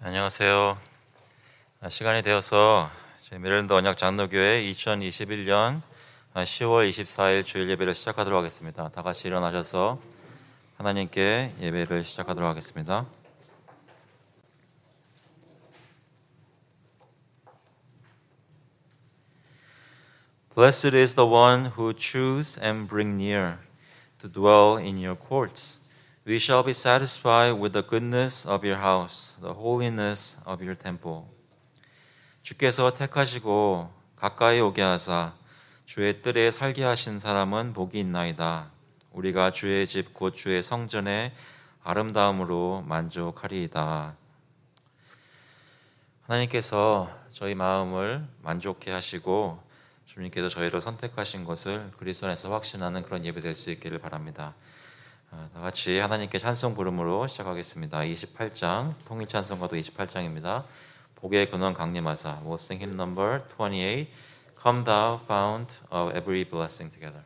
안녕하세요. 시간이 되어서 저희 메릴랜드 언약 장로교회 2021년 10월 24일 주일 예배를 시작하도록 하겠습니다. 다 같이 일어나셔서 하나님께 예배를 시작하도록 하겠습니다. Blessed is the one who choose and bring near to dwell in your courts. We shall be satisfied with the goodness of your house, the holiness of your temple. 주께서 택하시고 가까이 오게 하사 주의 뜰에 살게 하신 사람은 복이 있나이다. 우리가 주의 집 곧 주의 성전의 아름다움으로 만족하리이다. 하나님께서 저희 마음을 만족해 하시고 주님께서 저희를 선택하신 것을 그리스도 안에서 확신하는 그런 예배 될 수 있기를 바랍니다. 다 같이 하나님께 찬송 부름으로 시작하겠습니다. 28장 통일 찬송가도 28장입니다. 복의 근원 강림하사. We'll sing hymn number 28. Come thou fount of every blessing together.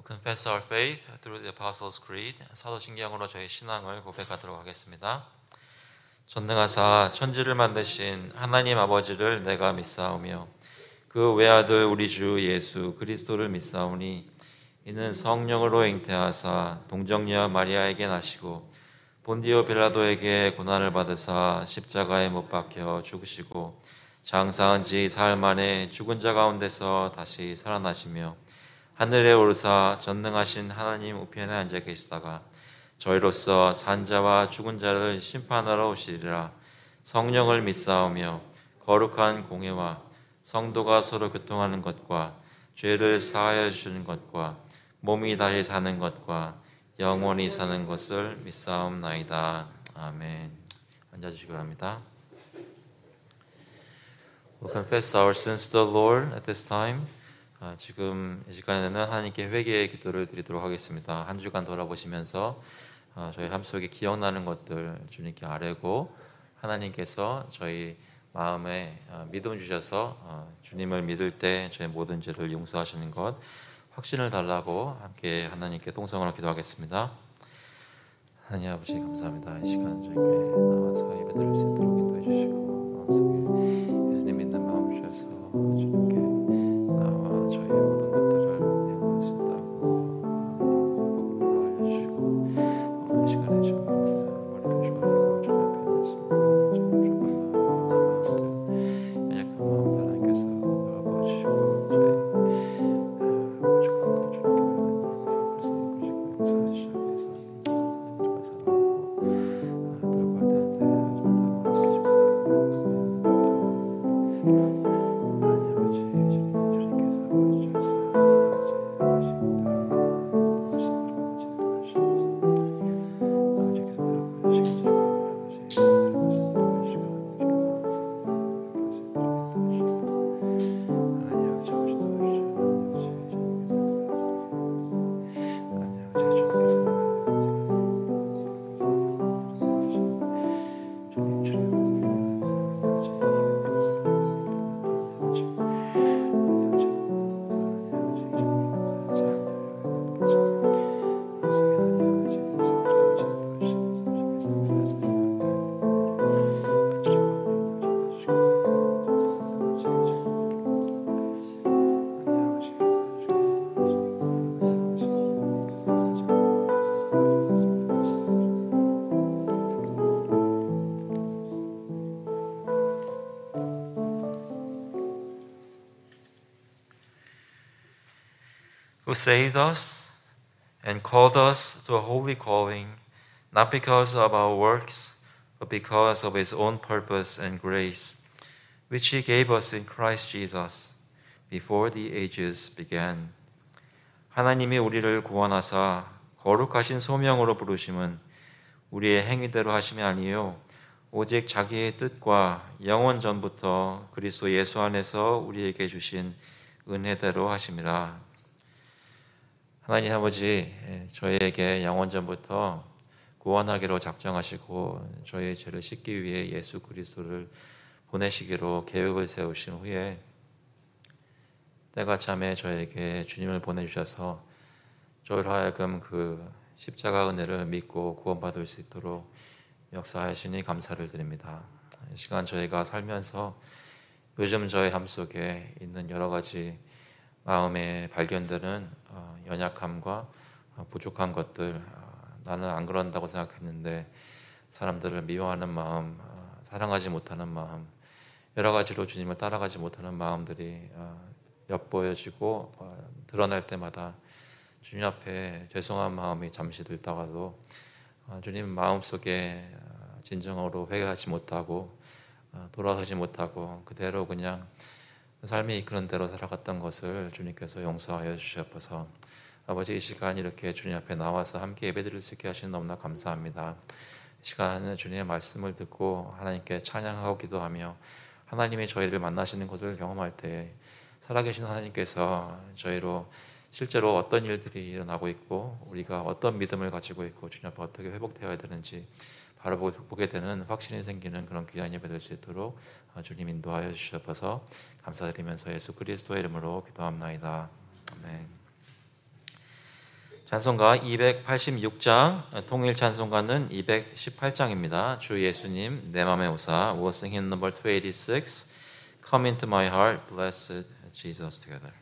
Confess our faith through the Apostles' Creed. 사도신경으로 저희 신앙을 고백하도록 하겠습니다. 전능하사 천지를 만드신 하나님 아버지를 내가 믿사오며 그 외아들 우리 주 예수 그리스도를 믿사오니 이는 성령으로 잉태하사 동정녀 마리아에게 나시고 본디오 빌라도에게 고난을 받으사 십자가에 못 박혀 죽으시고 장사한 지 사흘 만에 죽은 자 가운데서 다시 살아나시며 하늘에 오르사 전능하신 하나님 우편에 앉아 계시다가 저희로서 산자와 죽은 자를 심판하러 오시리라. 성령을 믿사오며 거룩한 공회와 성도가 서로 교통하는 것과 죄를 사하여 주시는 것과 몸이 다시 사는 것과 영원히 사는 것을 믿사옵나이다. 아멘. 앉아주시기 바랍니다. We'll confess our sins to the Lord at this time. 지금 이 시간에는 하나님께 회개의 기도를 드리도록 하겠습니다. 한 주간 돌아보시면서 저희 삶 속에 기억나는 것들 주님께 아뢰고 하나님께서 저희 마음에 믿음 주셔서 주님을 믿을 때 저희 모든 죄를 용서하시는 것 확신을 달라고 함께 하나님께 통성으로 기도하겠습니다. 하나님 아버지 감사합니다. 이 시간 저희 교회에 나와서 예배 드릴 수 있도록 인도해 주시고 마음속에 예수님 믿는 마음 주셔서 주님께 나와 저희 모든 것들을 인도하신다고 복음으로 알려주시고 오늘 이 시간에 좀 머리를 조아리고 좀 앞에 있습니다. 좀 조금만 마음들 연약한 마음들 하나님께서 도와주시고 who saved us and called us to a holy calling, not because of our works, but because of His own purpose and grace, which He gave us in Christ Jesus before the ages began. 하나님이 우리를 구원하사 거룩하신 소명으로 부르심은 우리의 행위대로 하심이 아니요 오직 자기의 뜻과 영원 전부터 그리스도 예수 안에서 우리에게 주신 은혜대로 하심이라. 하나님 아버지, 저희에게 영원 전부터 구원하기로 작정하시고 저희의 죄를 씻기 위해 예수 그리스도를 보내시기로 계획을 세우신 후에 때가 참에 저에게 주님을 보내주셔서 저희로 하여금 그 십자가 은혜를 믿고 구원받을 수 있도록 역사하시니 감사를 드립니다. 이 시간 저희가 살면서 요즘 저희 삶 속에 있는 여러 가지 마음에 발견되는 연약함과 부족한 것들, 나는 안 그런다고 생각했는데 사람들을 미워하는 마음, 사랑하지 못하는 마음, 여러 가지로 주님을 따라가지 못하는 마음들이 엿보여지고 드러날 때마다 주님 앞에 죄송한 마음이 잠시 들다가도 주님 마음속에 진정으로 회개하지 못하고 돌아서지 못하고 그대로 그냥 삶이 이끄는 대로 살아갔던 것을 주님께서 용서하여 주시옵소서. 아버지, 이 시간 이렇게 주님 앞에 나와서 함께 예배드릴 수 있게 하시는 너무나 감사합니다. 이 시간은 주님의 말씀을 듣고 하나님께 찬양하고 기도하며 하나님이 저희를 만나시는 것을 경험할 때 살아계신 하나님께서 저희로 실제로 어떤 일들이 일어나고 있고 우리가 어떤 믿음을 가지고 있고 주님 앞에 어떻게 회복되어야 되는지 바로 보게 되는 확신이 생기는 그런 귀한 예배 될 수 있도록 주님 인도하여 주셔서 감사드리면서 예수 그리스도의 이름으로 기도합나이다. 아멘. 찬송가 286장, 통일 찬송가는 218장입니다. 주 예수님 내 맘에 오사. We'll sing hymn number 286, Come into my heart, blessed Jesus together.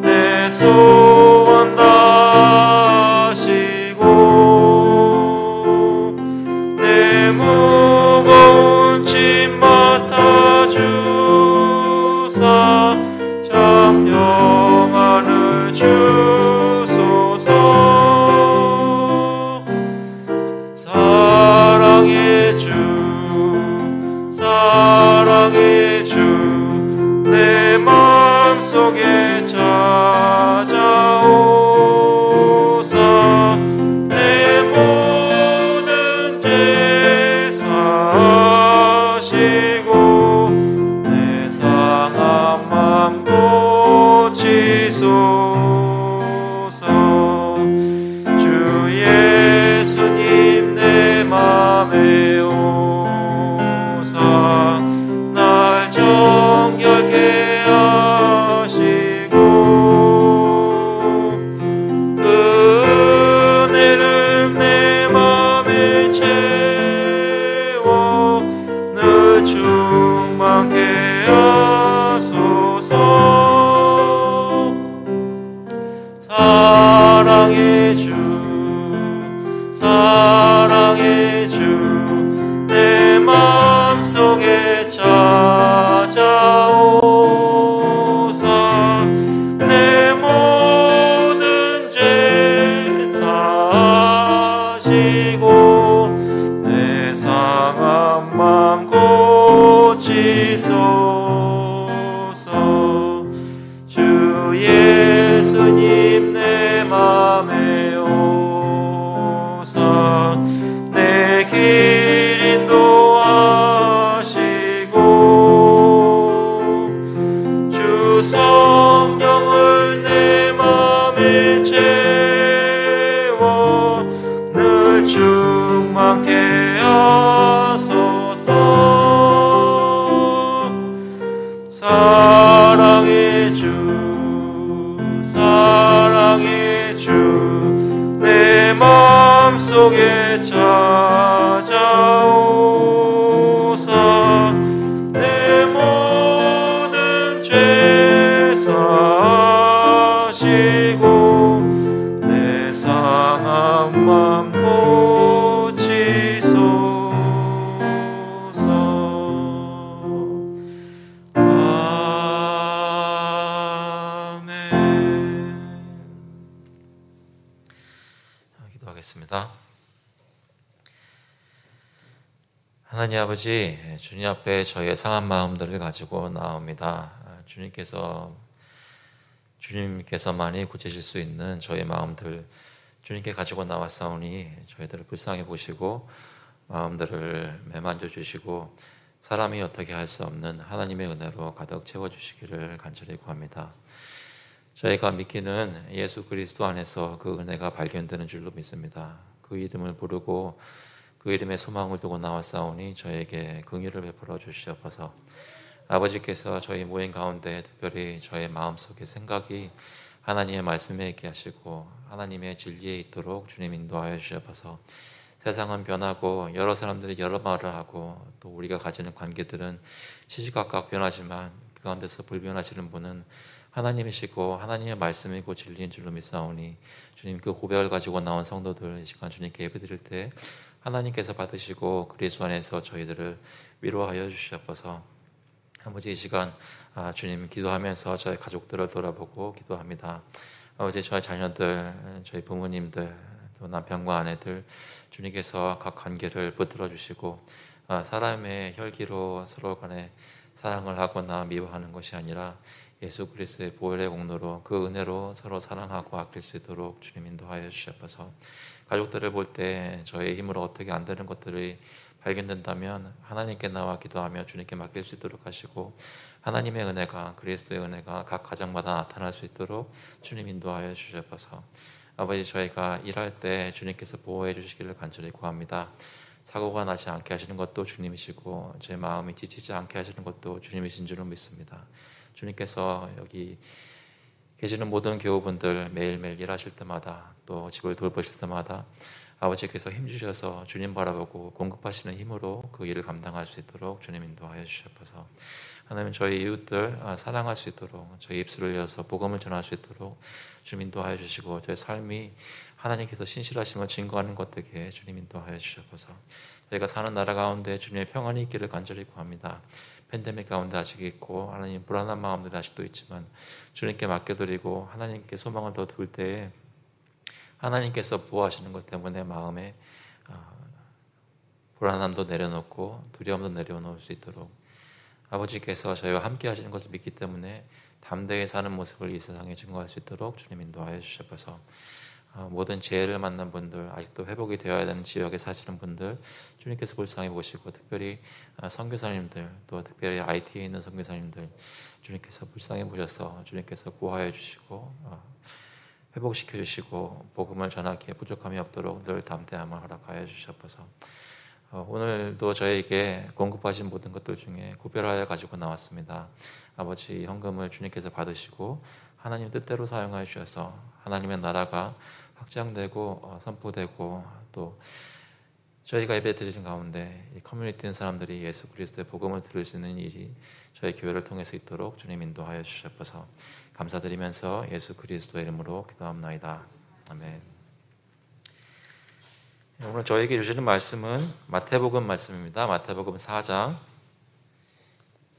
내 내 마음속에 찾아오사 내 모든 죄 사시고 내 상한 맘 고치소서. 주 예수님 내 맘에 오사 날 정결케 하시고 그 은혜를 내 맘에 채워 늘 충만케 하소서. 사랑의 주 사랑의 주 내 마음속에 찾아오사 내 모든 죄 사시고 내 상한 맘 고치소서. 주 예수님 내 맘에 오사 내 길 인도하시고 주 성령을 내 맘에 채워 늘 충만케 하소서. 사랑의 주 사랑의 주 내 마음속에 찾아오사 내 모든 죄 사시고 내 상한 맘 고치소서. 기도하겠습니다. 하나님 아버지, 주님 앞에 저희의 상한 마음들을 가지고 나옵니다. 주님께서만이 고치실 수 있는 저희 마음들 주님께 가지고 나왔사오니 저희들을 불쌍히 보시고 마음들을 매만져 주시고 사람이 어떻게 할 수 없는 하나님의 은혜로 가득 채워주시기를 간절히 구합니다. 저희가 믿기는 예수 그리스도 안에서 그 은혜가 발견되는 줄로 믿습니다. 그 이름을 부르고 그 이름의 소망을 두고 나왔사오니 저에게 긍휼을 베풀어 주시옵소서. 아버지께서 저희 모임 가운데 특별히 저의 마음속의 생각이 하나님의 말씀에 있게 하시고 하나님의 진리에 있도록 주님 인도하여 주시옵소서. 세상은 변하고 여러 사람들이 여러 말을 하고 또 우리가 가지는 관계들은 시시각각 변하지만 그 가운데서 불변하시는 분은 하나님이시고 하나님의 말씀이고 진리인 줄로 믿사오니 주님 그 고백을 가지고 나온 성도들 이 시간 주님께 예배드릴 때 하나님께서 받으시고 그리스도 안에서 저희들을 위로하여 주시옵소서. 아버지 이 시간 주님 기도하면서 저희 가족들을 돌아보고 기도합니다. 아버지 저희 자녀들 저희 부모님들 또 남편과 아내들 주님께서 각 관계를 붙들어 주시고 사람의 혈기로 서로 간에 사랑을 하거나 미워하는 것이 아니라 예수 그리스도의 보혈의 공로로 그 은혜로 서로 사랑하고 아낄 수 있도록 주님 인도하여 주시옵소서. 가족들을 볼 때 저의 힘으로 어떻게 안 되는 것들이 발견된다면 하나님께 나와 기도하며 주님께 맡길 수 있도록 하시고 하나님의 은혜가 그리스도의 은혜가 각 가정마다 나타날 수 있도록 주님 인도하여 주시옵소서. 아버지 저희가 일할 때 주님께서 보호해 주시기를 간절히 구합니다. 사고가 나지 않게 하시는 것도 주님이시고 제 마음이 지치지 않게 하시는 것도 주님이신 줄로 믿습니다. 주님께서 여기 계시는 모든 교우분들 매일매일 일하실 때마다 또 집을 돌보실 때마다 아버지께서 힘주셔서 주님 바라보고 공급하시는 힘으로 그 일을 감당할 수 있도록 주님 인도하여 주시옵소서. 하나님 저희 이웃들 사랑할 수 있도록 저희 입술을 열어서 복음을 전할 수 있도록 주님 인도하여 주시고 저희 삶이 하나님께서 신실하심을 증거하는 것 되게 주님 인도하여 주시옵소서. 저희가 사는 나라 가운데 주님의 평안이 있기를 간절히 구합니다. 팬데믹 가운데 아직 있고 하나님 불안한 마음들이 아직도 있지만 주님께 맡겨드리고 하나님께 소망을 더 둘 때에 하나님께서 보호하시는 것 때문에 마음에 불안함도 내려놓고 두려움도 내려놓을 수 있도록 아버지께서 저희와 함께 하시는 것을 믿기 때문에 담대히 사는 모습을 이 세상에 증거할 수 있도록 주님 인도하여 주셔서 모든 재해를 만난 분들, 아직도 회복이 되어야 되는 지역에 사시는 분들 주님께서 불쌍히 보시고, 특별히 선교사님들, 또 특별히 IT에 있는 선교사님들 주님께서 불쌍히 보셔서 주님께서 구하여 주시고 회복시켜 주시고 복음을 전하기에 부족함이 없도록 늘 담대함을 허락하여 주셔서 오늘도 저에게 공급하신 모든 것들 중에 구별하여 가지고 나왔습니다. 아버지, 현금을 주님께서 받으시고 하나님 뜻대로 사용하여 주셔서 하나님의 나라가 확장되고 선포되고, 또 저희가 예배 드리는 가운데 이 커뮤니티 있는 사람들이 예수 그리스도의 복음을 들을 수 있는 일이 저희 교회를 통해서 있도록 주님 인도하여 주셔서 감사드리면서 예수 그리스도의 이름으로 기도합나이다. 아멘. 오늘 저에게 주시는 말씀은 마태복음 말씀입니다. 마태복음 4장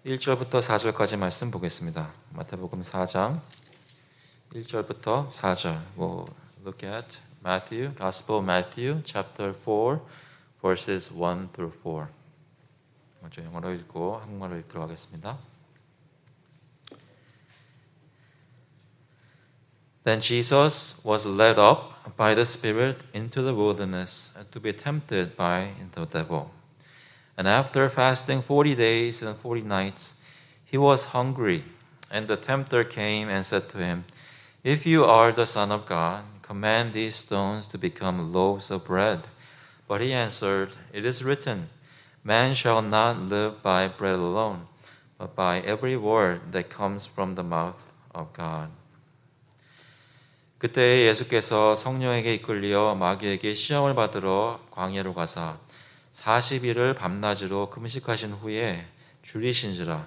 1절부터 4절까지 말씀 보겠습니다. 마태복음 4장 1절부터 4절. We'll look at Matthew, Gospel of Matthew, chapter 4, verses 1 through 4. 먼저 영어로 읽고 한국말로 읽도록 하겠습니다. Then Jesus was led up by the Spirit into the wilderness to be tempted by the devil. And after fasting 40 days and 40 nights, he was hungry. And the tempter came and said to him, If you are the Son of God, command these stones to become loaves of bread. But he answered, It is written, Man shall not live by bread alone, but by every word that comes from the mouth of God. 그때 예수께서 성령에게 이끌려 마귀에게 시험을 받으러 광야로 가사 40일을 밤낮으로 금식하신 후에 줄이신지라.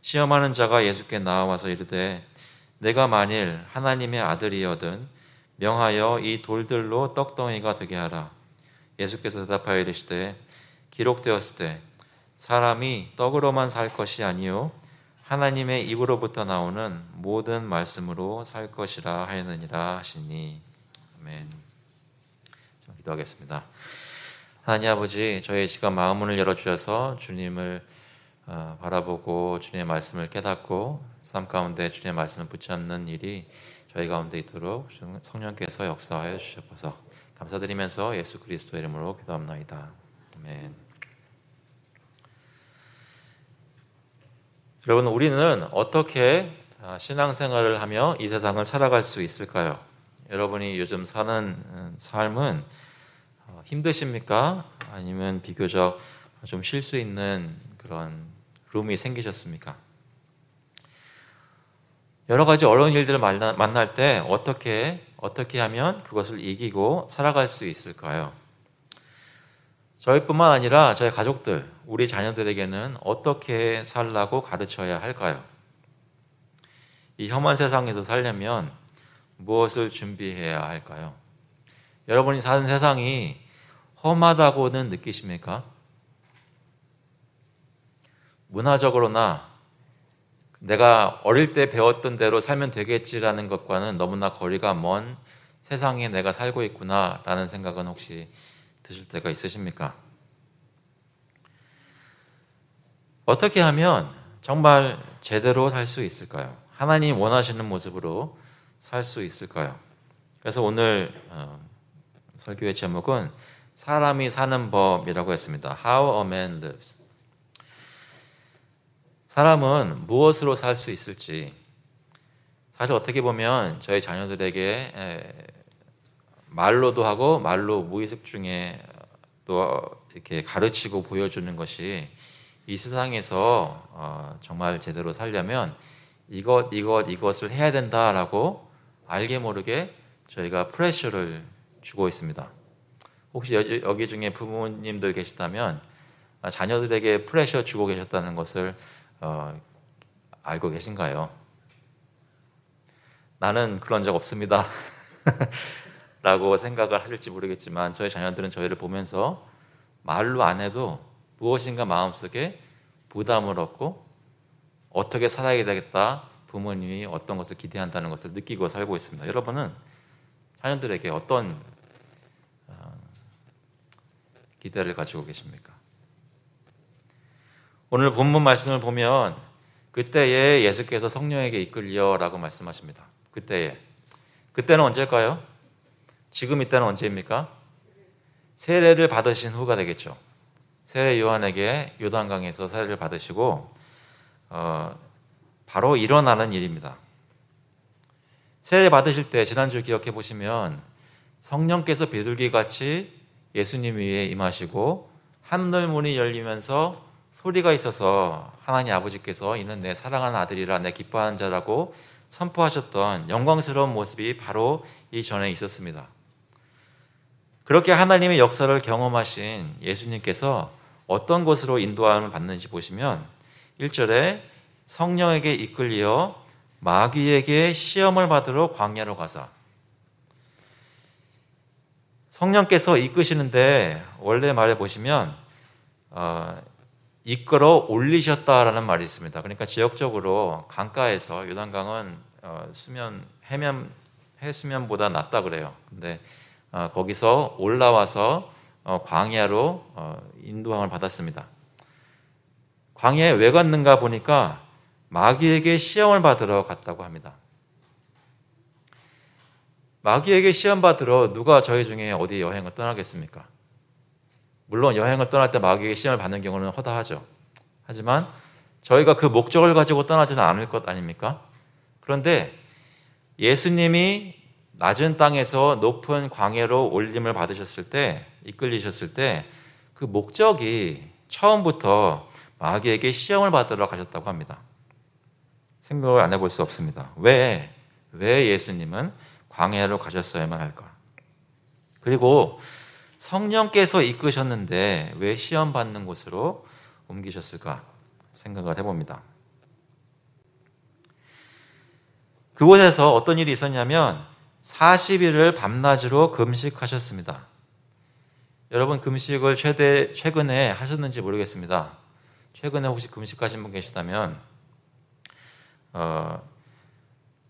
시험하는 자가 예수께 나와서 이르되 내가 만일 하나님의 아들이여든 명하여 이 돌들로 떡덩이가 되게 하라. 예수께서 대답하여 이르시되 기록되었으되 사람이 떡으로만 살 것이 아니요 하나님의 입으로부터 나오는 모든 말씀으로 살 것이라 하였느니라 하시니. 아멘. 기도하겠습니다. 하나님 아버지, 저희 시간 마음문을 열어주셔서 주님을 바라보고 주님의 말씀을 깨닫고 삶 가운데 주님의 말씀을 붙잡는 일이 저희 가운데 있도록 성령께서 역사하여 주셔서 감사드리면서 예수 그리스도의 이름으로 기도합나이다. 아멘. 여러분, 우리는 어떻게 신앙생활을 하며 이 세상을 살아갈 수 있을까요? 여러분이 요즘 사는 삶은 힘드십니까? 아니면 비교적 좀 쉴 수 있는 그런 룸이 생기셨습니까? 여러 가지 어려운 일들을 만날 때 어떻게 하면 그것을 이기고 살아갈 수 있을까요? 저희뿐만 아니라 저희 가족들, 우리 자녀들에게는 어떻게 살라고 가르쳐야 할까요? 이 험한 세상에서 살려면 무엇을 준비해야 할까요? 여러분이 사는 세상이 험하다고는 느끼십니까? 문화적으로나 내가 어릴 때 배웠던 대로 살면 되겠지라는 것과는 너무나 거리가 먼 세상에 내가 살고 있구나라는 생각은 혹시 드실 때가 있으십니까? 어떻게 하면 정말 제대로 살 수 있을까요? 하나님 원하시는 모습으로 살 수 있을까요? 그래서 오늘 설교의 제목은 사람이 사는 법이라고 했습니다. How a man lives. 사람은 무엇으로 살 수 있을지, 사실 어떻게 보면 저희 자녀들에게 말로도 하고 말로 무의식 중에 또 이렇게 가르치고 보여주는 것이 이 세상에서 정말 제대로 살려면 이것을 해야 된다라고 알게 모르게 저희가 프레셔를 주고 있습니다. 혹시 여기 중에 부모님들 계시다면 자녀들에게 프레셔 주고 계셨다는 것을 알고 계신가요? 나는 그런 적 없습니다 라고 생각을 하실지 모르겠지만 저희 자녀들은 저희를 보면서 말로 안 해도 무엇인가 마음속에 부담을 얻고 어떻게 살아야 되겠다, 부모님이 어떤 것을 기대한다는 것을 느끼고 살고 있습니다. 여러분은 자녀들에게 어떤 기대를 가지고 계십니까? 오늘 본문 말씀을 보면 그때에 예수께서 성령에게 이끌려라고 말씀하십니다. 그때는 언제일까요? 지금 이때는 언제입니까? 세례를 받으신 후가 되겠죠. 세례 요한에게 요단강에서 세례를 받으시고 바로 일어나는 일입니다. 세례 받으실 때 지난주 기억해 보시면 성령께서 비둘기같이 예수님 위에 임하시고 하늘 문이 열리면서 소리가 있어서 하나님 아버지께서 이는 내 사랑하는 아들이라 내 기뻐하는 자라고 선포하셨던 영광스러운 모습이 바로 이전에 있었습니다. 그렇게 하나님의 역사를 경험하신 예수님께서 어떤 곳으로 인도함을 받는지 보시면 1절에 성령에게 이끌려 마귀에게 시험을 받으러 광야로 가사. 성령께서 이끄시는데 원래 말에 보시면 이끌어 올리셨다라는 말이 있습니다. 그러니까 지역적으로 강가에서 요단강은 해수면보다 낮다 그래요. 근데 거기서 올라와서 광야로 인도함을 받았습니다. 광야에 왜 갔는가 보니까 마귀에게 시험을 받으러 갔다고 합니다. 마귀에게 시험 받으러 누가 저희 중에 어디 여행을 떠나겠습니까? 물론 여행을 떠날 때 마귀에게 시험을 받는 경우는 허다하죠. 하지만 저희가 그 목적을 가지고 떠나지는 않을 것 아닙니까? 그런데 예수님이 낮은 땅에서 높은 광야로 올림을 받으셨을 때, 이끌리셨을 때 그 목적이 처음부터 마귀에게 시험을 받으러 가셨다고 합니다. 생각을 안 해볼 수 없습니다. 왜 예수님은 광야로 가셨어야만 할까? 그리고 성령께서 이끄셨는데 왜 시험받는 곳으로 옮기셨을까? 생각을 해봅니다. 그곳에서 어떤 일이 있었냐면 40일을 밤낮으로 금식하셨습니다. 여러분 금식을 최근에 하셨는지 모르겠습니다. 최근에 혹시 금식하신 분 계시다면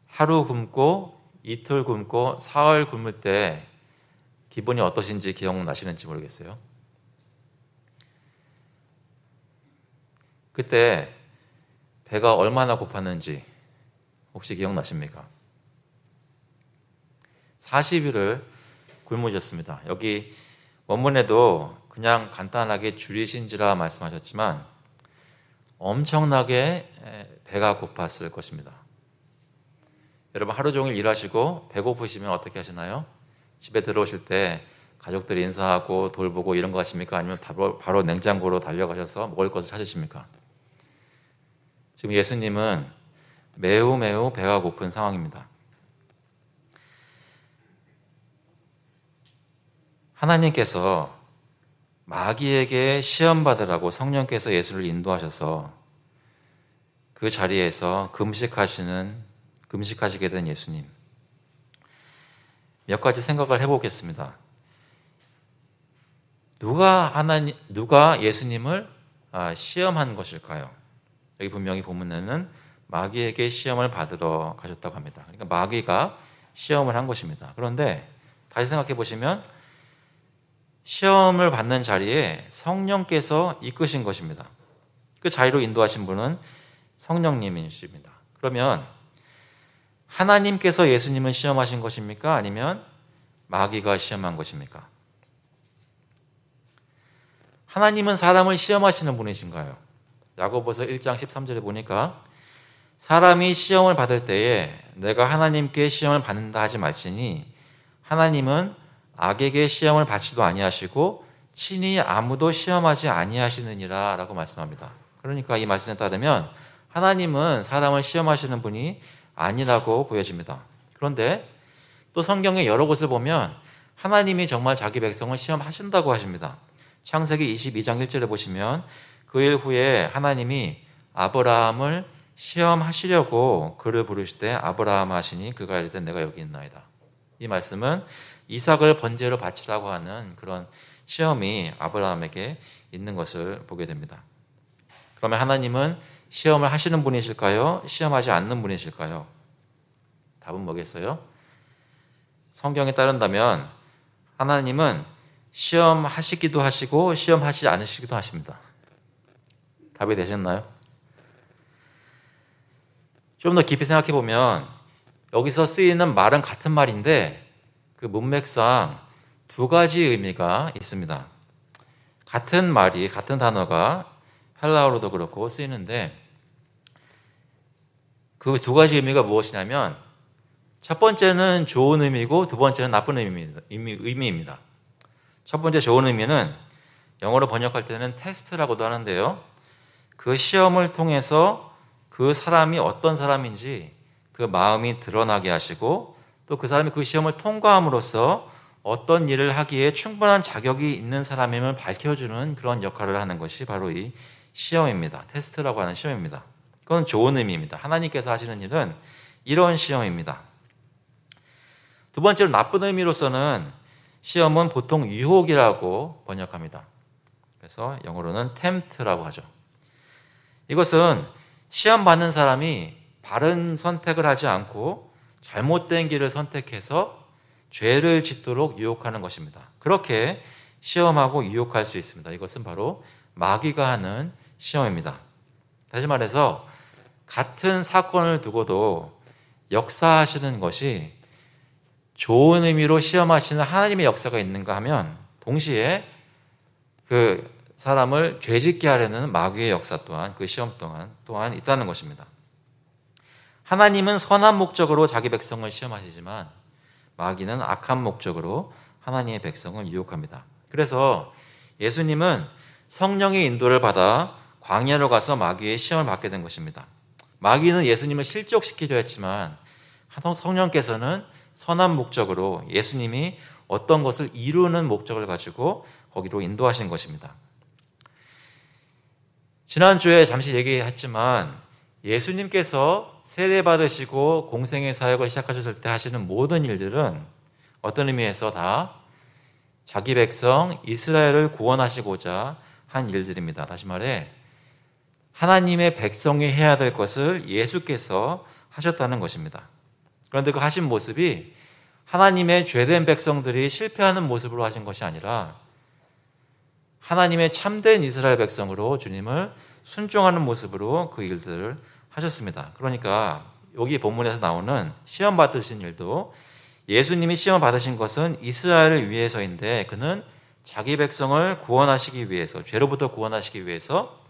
하루 굶고 이틀 굶고 사흘 굶을 때 기분이 어떠신지 기억나시는지 모르겠어요. 그때 배가 얼마나 고팠는지 혹시 기억나십니까? 40일을 굶으셨습니다. 여기 원문에도 그냥 간단하게 줄이신지라 말씀하셨지만 엄청나게 배가 고팠을 것입니다. 여러분 하루 종일 일하시고 배고프시면 어떻게 하시나요? 집에 들어오실 때 가족들 인사하고 돌보고 이런 거 하십니까? 아니면 바로 냉장고로 달려가셔서 먹을 것을 찾으십니까? 지금 예수님은 매우 배가 고픈 상황입니다. 하나님께서 마귀에게 시험받으라고 성령께서 예수를 인도하셔서 그 자리에서 금식하시게 된 예수님. 몇 가지 생각을 해보겠습니다. 누가 예수님을 시험한 것일까요? 여기 분명히 본문에는 마귀에게 시험을 받으러 가셨다고 합니다. 그러니까 마귀가 시험을 한 것입니다. 그런데 다시 생각해 보시면 시험을 받는 자리에 성령께서 이끄신 것입니다. 그 자리로 인도하신 분은 성령님이십니다. 그러면 하나님께서 예수님을 시험하신 것입니까? 아니면 마귀가 시험한 것입니까? 하나님은 사람을 시험하시는 분이신가요? 야고보서 1장 13절에 보니까 사람이 시험을 받을 때에 내가 하나님께 시험을 받는다 하지 말지니 하나님은 악에게 시험을 받지도 아니하시고 친히 아무도 시험하지 아니하시느니라 라고 말씀합니다. 그러니까 이 말씀에 따르면 하나님은 사람을 시험하시는 분이 아니라고 보여집니다. 그런데 또 성경의 여러 곳을 보면 하나님이 정말 자기 백성을 시험하신다고 하십니다. 창세기 22장 1절에 보시면 그 일 후에 하나님이 아브라함을 시험하시려고 그를 부르시되 아브라함 하시니 그가 이르되 내가 여기 있나이다. 이 말씀은 이삭을 번제로 바치라고 하는 그런 시험이 아브라함에게 있는 것을 보게 됩니다. 그러면 하나님은 시험을 하시는 분이실까요? 시험하지 않는 분이실까요? 답은 뭐겠어요? 성경에 따른다면 하나님은 시험하시기도 하시고 시험하지 않으시기도 하십니다. 답이 되셨나요? 좀 더 깊이 생각해 보면 여기서 쓰이는 말은 같은 말인데 그 문맥상 두 가지 의미가 있습니다. 같은 말이, 같은 단어가 헬라어로도 그렇고 쓰이는데 그 두 가지 의미가 무엇이냐면 첫 번째는 좋은 의미고 두 번째는 나쁜 의미입니다. 첫 번째 좋은 의미는 영어로 번역할 때는 테스트라고도 하는데요. 그 시험을 통해서 그 사람이 어떤 사람인지 그 마음이 드러나게 하시고 또 그 사람이 그 시험을 통과함으로써 어떤 일을 하기에 충분한 자격이 있는 사람임을 밝혀주는 그런 역할을 하는 것이 바로 이 시험입니다. 테스트라고 하는 시험입니다. 그건 좋은 의미입니다. 하나님께서 하시는 일은 이런 시험입니다. 두 번째로 나쁜 의미로서는 시험은 보통 유혹이라고 번역합니다. 그래서 영어로는 tempt라고 하죠. 이것은 시험 받는 사람이 바른 선택을 하지 않고 잘못된 길을 선택해서 죄를 짓도록 유혹하는 것입니다. 그렇게 시험하고 유혹할 수 있습니다. 이것은 바로 마귀가 하는 시험입니다. 다시 말해서 같은 사건을 두고도 역사하시는 것이 좋은 의미로 시험하시는 하나님의 역사가 있는가 하면 동시에 그 사람을 죄짓게 하려는 마귀의 역사 또한 그 시험 또한 있다는 것입니다. 하나님은 선한 목적으로 자기 백성을 시험하시지만 마귀는 악한 목적으로 하나님의 백성을 유혹합니다. 그래서 예수님은 성령의 인도를 받아 광야로 가서 마귀의 시험을 받게 된 것입니다. 마귀는 예수님을 실족시키려 했지만 성령께서는 선한 목적으로 예수님이 어떤 것을 이루는 목적을 가지고 거기로 인도하신 것입니다. 지난주에 잠시 얘기했지만 예수님께서 세례받으시고 공생의 사역을 시작하셨을 때 하시는 모든 일들은 어떤 의미에서 다 자기 백성 이스라엘을 구원하시고자 한 일들입니다. 다시 말해 하나님의 백성이 해야 될 것을 예수께서 하셨다는 것입니다. 그런데 그 하신 모습이 하나님의 죄된 백성들이 실패하는 모습으로 하신 것이 아니라 하나님의 참된 이스라엘 백성으로 주님을 순종하는 모습으로 그 일들을 하셨습니다. 그러니까 여기 본문에서 나오는 시험 받으신 일도 예수님이 시험 받으신 것은 이스라엘을 위해서인데 그는 자기 백성을 구원하시기 위해서, 죄로부터 구원하시기 위해서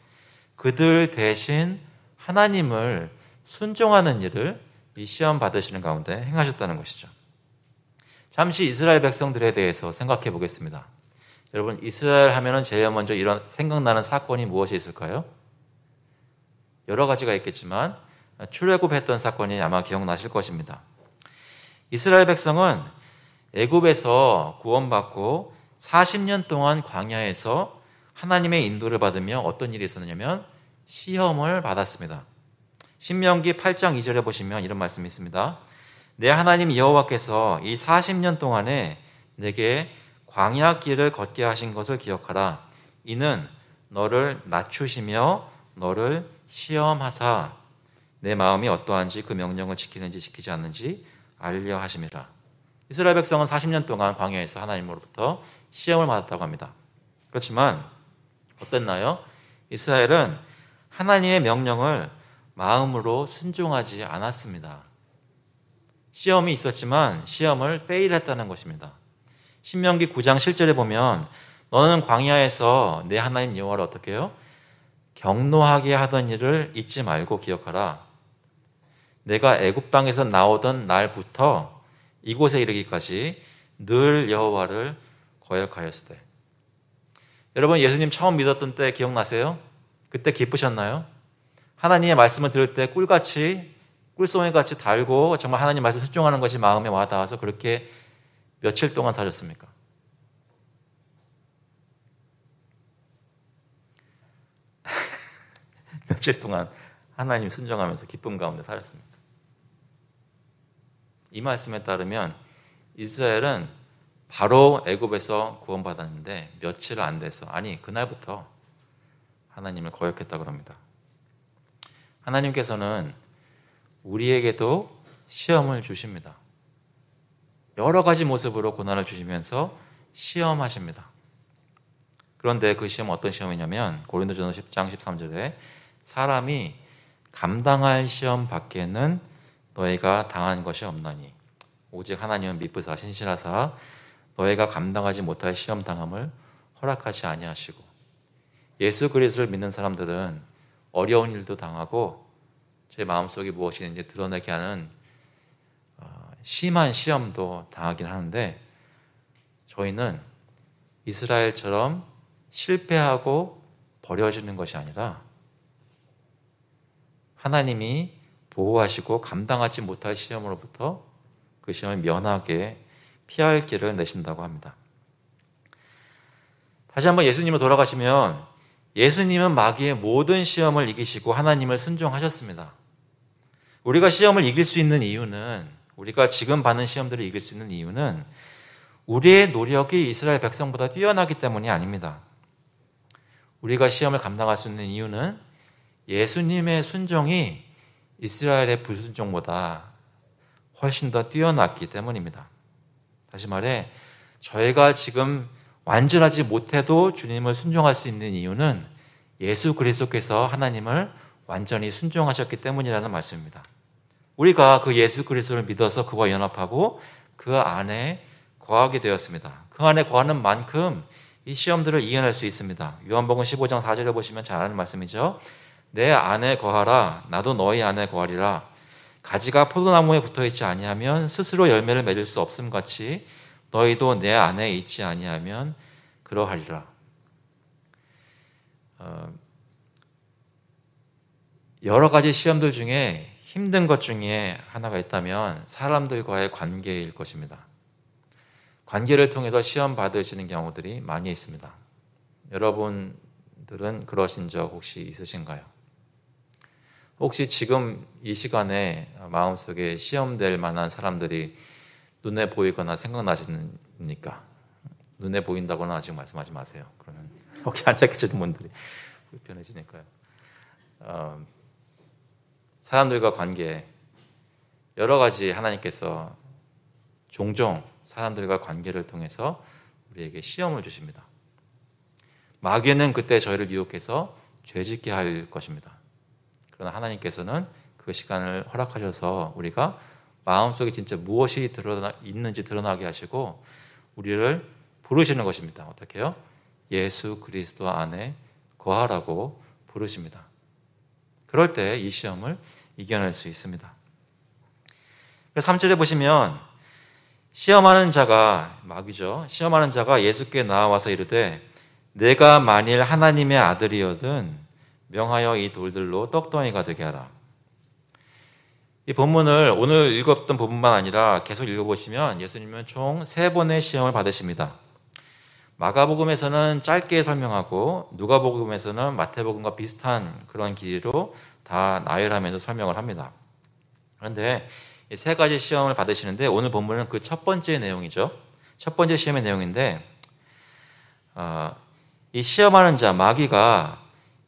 그들 대신 하나님을 순종하는 일을 이 시험 받으시는 가운데 행하셨다는 것이죠. 잠시 이스라엘 백성들에 대해서 생각해 보겠습니다. 여러분, 이스라엘 하면은 제일 먼저 생각나는 사건이 무엇이 있을까요? 여러 가지가 있겠지만 출애굽했던 사건이 아마 기억나실 것입니다. 이스라엘 백성은 애굽에서 구원받고 40년 동안 광야에서 하나님의 인도를 받으며 어떤 일이 있었느냐면 시험을 받았습니다. 신명기 8장 2절에 보시면 이런 말씀이 있습니다. 내 하나님 여호와께서 이 40년 동안에 내게 광야 길을 걷게 하신 것을 기억하라. 이는 너를 낮추시며 너를 시험하사 내 마음이 어떠한지 그 명령을 지키는지 지키지 않는지 알려 하심이라. 이스라엘 백성은 40년 동안 광야에서 하나님으로부터 시험을 받았다고 합니다. 그렇지만 어땠나요? 이스라엘은 하나님의 명령을 마음으로 순종하지 않았습니다. 시험이 있었지만 시험을 페일했다는 것입니다. 신명기 9장 7절에 보면 너는 광야에서 내 하나님 여호와를 어떻게 해요? 경노하게 하던 일을 잊지 말고 기억하라. 내가 애굽 땅에서 나오던 날부터 이곳에 이르기까지 늘 여호와를 거역하였을 때. 여러분, 예수님 처음 믿었던 때 기억나세요? 그때 기쁘셨나요? 하나님의 말씀을 들을 때 꿀송이같이 달고 정말 하나님 말씀 순종하는 것이 마음에 와닿아서 그렇게 며칠 동안 사셨습니까? 며칠 동안 하나님 순종하면서 기쁨 가운데 살았습니다. 이 말씀에 따르면 이스라엘은 바로 애굽에서 구원받았는데 며칠 안 돼서, 아니 그날부터 하나님을 거역했다고 합니다. 하나님께서는 우리에게도 시험을 주십니다. 여러 가지 모습으로 고난을 주시면서 시험하십니다. 그런데 그 시험은 어떤 시험이냐면 고린도전서 10장 13절에 사람이 감당할 시험 밖에는 너희가 당한 것이 없나니 오직 하나님은 미쁘사 신실하사 너희가 감당하지 못할 시험 당함을 허락하지 아니하시고, 예수 그리스도를 믿는 사람들은 어려운 일도 당하고 제 마음속에 무엇이 있는지 드러내게 하는 심한 시험도 당하긴 하는데, 저희는 이스라엘처럼 실패하고 버려지는 것이 아니라 하나님이 보호하시고 감당하지 못할 시험으로부터 그 시험을 면하게 피할 길을 내신다고 합니다. 다시 한번 예수님으로 돌아가시면 예수님은 마귀의 모든 시험을 이기시고 하나님을 순종하셨습니다. 우리가 시험을 이길 수 있는 이유는, 우리가 지금 받는 시험들을 이길 수 있는 이유는 우리의 노력이 이스라엘 백성보다 뛰어나기 때문이 아닙니다. 우리가 시험을 감당할 수 있는 이유는 예수님의 순종이 이스라엘의 불순종보다 훨씬 더 뛰어났기 때문입니다. 다시 말해, 저희가 지금 완전하지 못해도 주님을 순종할 수 있는 이유는 예수 그리스도께서 하나님을 완전히 순종하셨기 때문이라는 말씀입니다. 우리가 그 예수 그리스도를 믿어서 그와 연합하고 그 안에 거하게 되었습니다. 그 안에 거하는 만큼 이 시험들을 이겨낼 수 있습니다. 요한복음 15장 4절에 보시면 잘 아는 말씀이죠. 내 안에 거하라, 나도 너희 안에 거하리라. 가지가 포도나무에 붙어있지 아니하면 스스로 열매를 맺을 수 없음 같이 너희도 내 안에 있지 아니하면 그러하리라. 여러 가지 시험들 중에 힘든 것 중에 하나가 있다면 사람들과의 관계일 것입니다. 관계를 통해서 시험 받으시는 경우들이 많이 있습니다. 여러분들은 그러신 적 혹시 있으신가요? 혹시 지금 이 시간에 마음속에 시험될 만한 사람들이 눈에 보이거나 생각나십니까? 눈에 보인다거나 아직 말씀하지 마세요. 그러면 혹시 앉아 계시는 분들이 불편해지니까요. 사람들과 관계, 여러 가지 하나님께서 종종 사람들과 관계를 통해서 우리에게 시험을 주십니다. 마귀는 그때 저희를 유혹해서 죄짓게 할 것입니다. 그러나 하나님께서는 그 시간을 허락하셔서 우리가 마음속에 진짜 무엇이 있는지 드러나게 하시고 우리를 부르시는 것입니다. 어떻게 해요? 예수 그리스도 안에 거하라고 부르십니다. 그럴 때 이 시험을 이겨낼 수 있습니다. 3절에 보시면 시험하는 자가, 마귀죠. 시험하는 자가 예수께 나와서 이르되 내가 만일 하나님의 아들이거든 명하여 이 돌들로 떡덩이가 되게 하라. 이 본문을 오늘 읽었던 부분만 아니라 계속 읽어보시면 예수님은 총 3번의 시험을 받으십니다. 마가복음에서는 짧게 설명하고 누가복음에서는 마태복음과 비슷한 그런 길이로 다 나열하면서 설명을 합니다. 그런데 이 3가지 시험을 받으시는데 오늘 본문은 그 첫 번째 내용이죠. 첫 번째 시험의 내용인데 이 시험하는 자 마귀가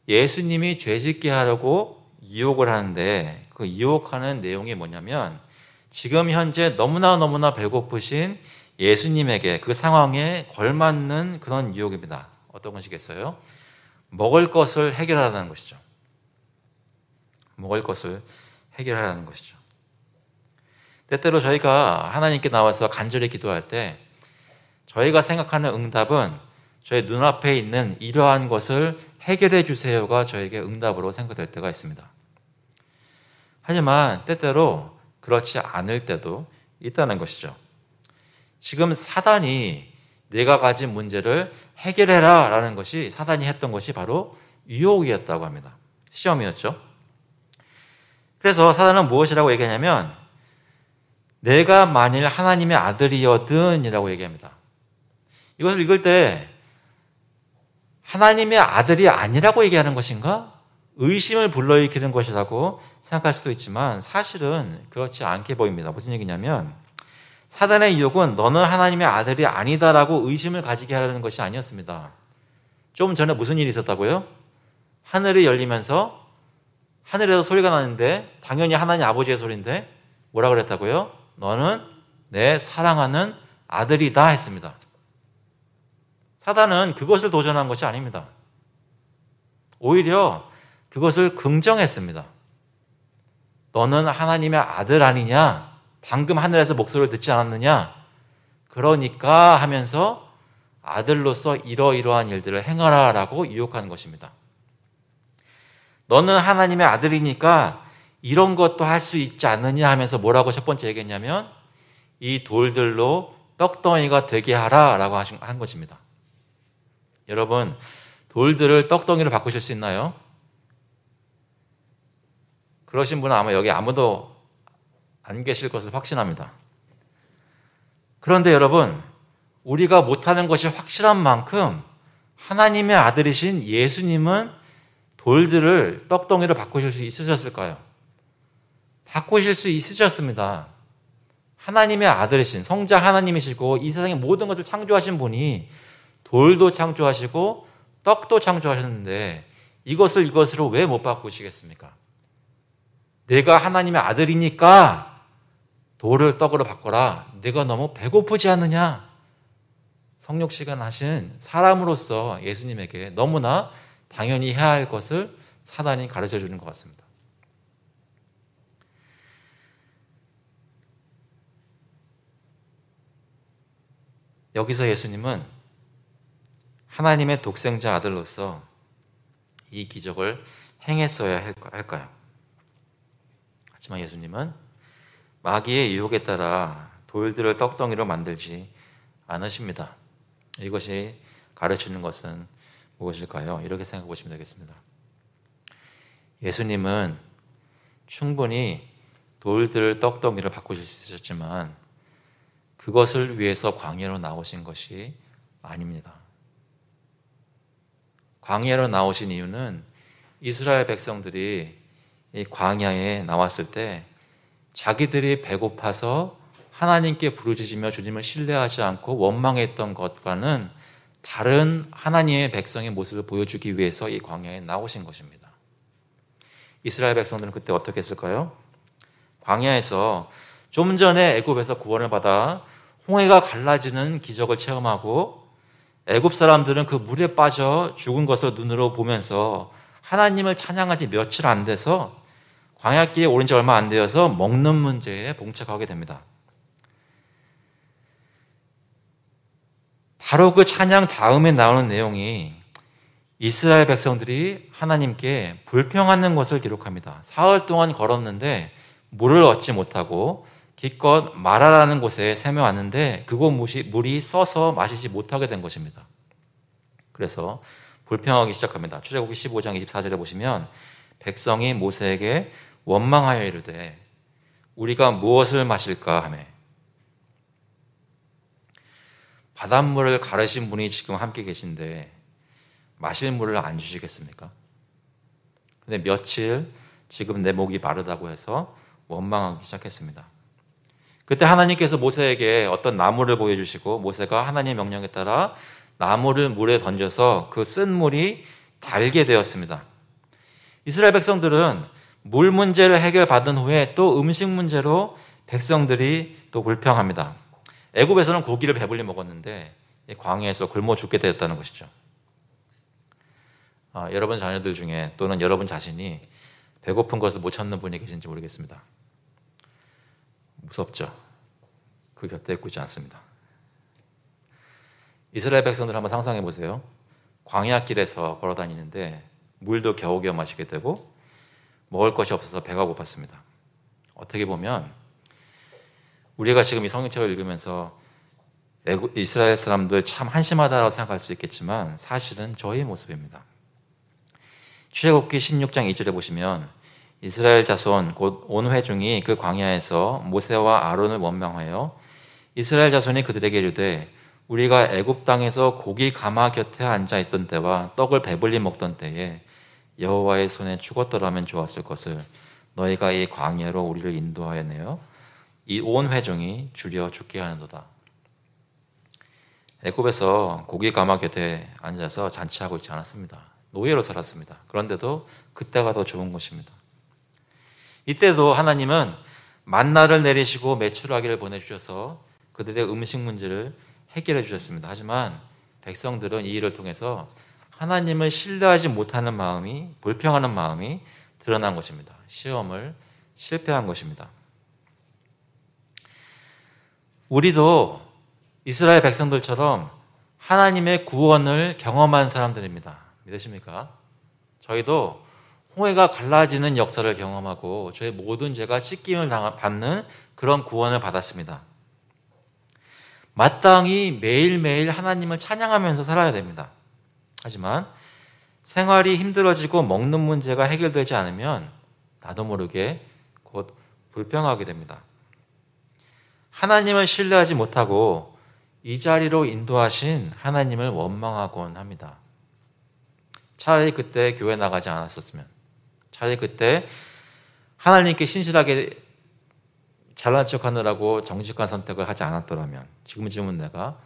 예수님이 죄짓게 하려고 유혹을 하는데 그 유혹하는 내용이 뭐냐면 지금 현재 너무나 배고프신 예수님에게 그 상황에 걸맞는 그런 유혹입니다. 어떤 것이겠어요? 먹을 것을 해결하라는 것이죠. 먹을 것을 해결하라는 것이죠. 때때로 저희가 하나님께 나와서 간절히 기도할 때 저희가 생각하는 응답은 저희 눈앞에 있는 이러한 것을 해결해 주세요가 저에게 응답으로 생각될 때가 있습니다. 하지만 때때로 그렇지 않을 때도 있다는 것이죠. 지금 사단이 내가 가진 문제를 해결해라 라는 것이 사단이 했던 것이 바로 유혹이었다고 합니다. 시험이었죠. 그래서 사단은 무엇이라고 얘기하냐면 내가 만일 하나님의 아들이거든 이라고 얘기합니다. 이것을 읽을 때 하나님의 아들이 아니라고 얘기하는 것인가? 의심을 불러일으키는 것이라고 생각할 수도 있지만 사실은 그렇지 않게 보입니다. 무슨 얘기냐면 사단의 유혹은 너는 하나님의 아들이 아니다라고 의심을 가지게 하려는 것이 아니었습니다. 좀 전에 무슨 일이 있었다고요? 하늘이 열리면서 하늘에서 소리가 나는데 당연히 하나님 아버지의 소리인데 뭐라 그랬다고요? 너는 내 사랑하는 아들이다 했습니다. 사단은 그것을 도전한 것이 아닙니다. 오히려 그것을 긍정했습니다. 너는 하나님의 아들 아니냐? 방금 하늘에서 목소리를 듣지 않았느냐? 그러니까 하면서 아들로서 이러이러한 일들을 행하라 라고 유혹하는 것입니다. 너는 하나님의 아들이니까 이런 것도 할 수 있지 않느냐 하면서 뭐라고 첫 번째 얘기했냐면 이 돌들로 떡덩이가 되게 하라 라고 한 것입니다. 여러분, 돌들을 떡덩이로 바꾸실 수 있나요? 그러신 분은 아마 여기 아무도 안 계실 것을 확신합니다. 그런데 여러분, 우리가 못하는 것이 확실한 만큼 하나님의 아들이신 예수님은 돌들을 떡덩이로 바꾸실 수 있으셨을까요? 바꾸실 수 있으셨습니다. 하나님의 아들이신 성자 하나님이시고 이 세상의 모든 것을 창조하신 분이 돌도 창조하시고 떡도 창조하셨는데 이것으로 왜 못 바꾸시겠습니까? 내가 하나님의 아들이니까 돌을 떡으로 바꿔라. 내가 너무 배고프지 않느냐? 성육시간 하신 사람으로서 예수님에게 너무나 당연히 해야 할 것을 사단이 가르쳐 주는 것 같습니다. 여기서 예수님은 하나님의 독생자 아들로서 이 기적을 행했어야 할까요? 하지만 예수님은 마귀의 유혹에 따라 돌들을 떡덩이로 만들지 않으십니다. 이것이 가르치는 것은 무엇일까요? 이렇게 생각해 보시면 되겠습니다. 예수님은 충분히 돌들을 떡덩이로 바꾸실 수 있었지만 그것을 위해서 광야로 나오신 것이 아닙니다. 광야로 나오신 이유는 이스라엘 백성들이 이 광야에 나왔을 때 자기들이 배고파서 하나님께 부르짖으며 주님을 신뢰하지 않고 원망했던 것과는 다른 하나님의 백성의 모습을 보여주기 위해서 이 광야에 나오신 것입니다. 이스라엘 백성들은 그때 어떻게 했을까요? 광야에서 좀 전에 애굽에서 구원을 받아 홍해가 갈라지는 기적을 체험하고 애굽 사람들은 그 물에 빠져 죽은 것을 눈으로 보면서 하나님을 찬양한 지 며칠 안 돼서 광야길에 오른 지 얼마 안 되어서 먹는 문제에 봉착하게 됩니다. 바로 그 찬양 다음에 나오는 내용이 이스라엘 백성들이 하나님께 불평하는 것을 기록합니다. 사흘 동안 걸었는데 물을 얻지 못하고 기껏 마라라는 곳에 세며왔는데 그곳 물이 써서 마시지 못하게 된 것입니다. 그래서 불평하기 시작합니다. 출애굽기 15장 24절에 보시면 백성이 모세에게 원망하여 이르되 우리가 무엇을 마실까 하며 바닷물을 가르신 분이 지금 함께 계신데 마실 물을 안 주시겠습니까? 근데 며칠 지금 내 목이 마르다고 해서 원망하기 시작했습니다. 그때 하나님께서 모세에게 어떤 나무를 보여주시고 모세가 하나님의 명령에 따라 나무를 물에 던져서 그 쓴 물이 달게 되었습니다. 이스라엘 백성들은 물 문제를 해결받은 후에 또 음식 문제로 백성들이 또 불평합니다. 애굽에서는 고기를 배불리 먹었는데 광야에서 굶어 죽게 되었다는 것이죠. 여러분 자녀들 중에 또는 여러분 자신이 배고픈 것을 못 참는 분이 계신지 모르겠습니다. 무섭죠? 그 곁에 있지 않습니다. 이스라엘 백성들 한번 상상해 보세요. 광야길에서 걸어 다니는데 물도 겨우겨우 마시게 되고 먹을 것이 없어서 배가 고팠습니다. 어떻게 보면 우리가 지금 이 성경책을 읽으면서 이스라엘 사람들 참 한심하다고 생각할 수 있겠지만 사실은 저희 모습입니다. 출애굽기 16장 2절에 보시면 이스라엘 자손 곧 온 회중이 그 광야에서 모세와 아론을 원망하여 이스라엘 자손이 그들에게 이르되 우리가 애굽 땅에서 고기 가마 곁에 앉아 있던 때와 떡을 배불리 먹던 때에 여호와의 손에 죽었더라면 좋았을 것을 너희가 이 광야로 우리를 인도하였네요. 이 온 회중이 주려 죽게 하는도다. 애굽에서 고기 가마 곁에 앉아서 잔치하고 있지 않았습니다. 노예로 살았습니다. 그런데도 그때가 더 좋은 것입니다. 이때도 하나님은 만나를 내리시고 메추라기를 보내주셔서 그들의 음식 문제를 해결해 주셨습니다. 하지만 백성들은 이 일을 통해서 하나님을 신뢰하지 못하는 마음이, 불평하는 마음이 드러난 것입니다. 시험을 실패한 것입니다. 우리도 이스라엘 백성들처럼 하나님의 구원을 경험한 사람들입니다. 믿으십니까? 저희도 홍해가 갈라지는 역사를 경험하고 저의 모든 죄가 씻김을 받는 그런 구원을 받았습니다. 마땅히 매일매일 하나님을 찬양하면서 살아야 됩니다. 하지만 생활이 힘들어지고 먹는 문제가 해결되지 않으면 나도 모르게 곧 불평하게 됩니다. 하나님을 신뢰하지 못하고 이 자리로 인도하신 하나님을 원망하곤 합니다. 차라리 그때 교회 나가지 않았었으면, 차라리 그때 하나님께 신실하게 잘난 척하느라고 정직한 선택을 하지 않았더라면 지금은 내가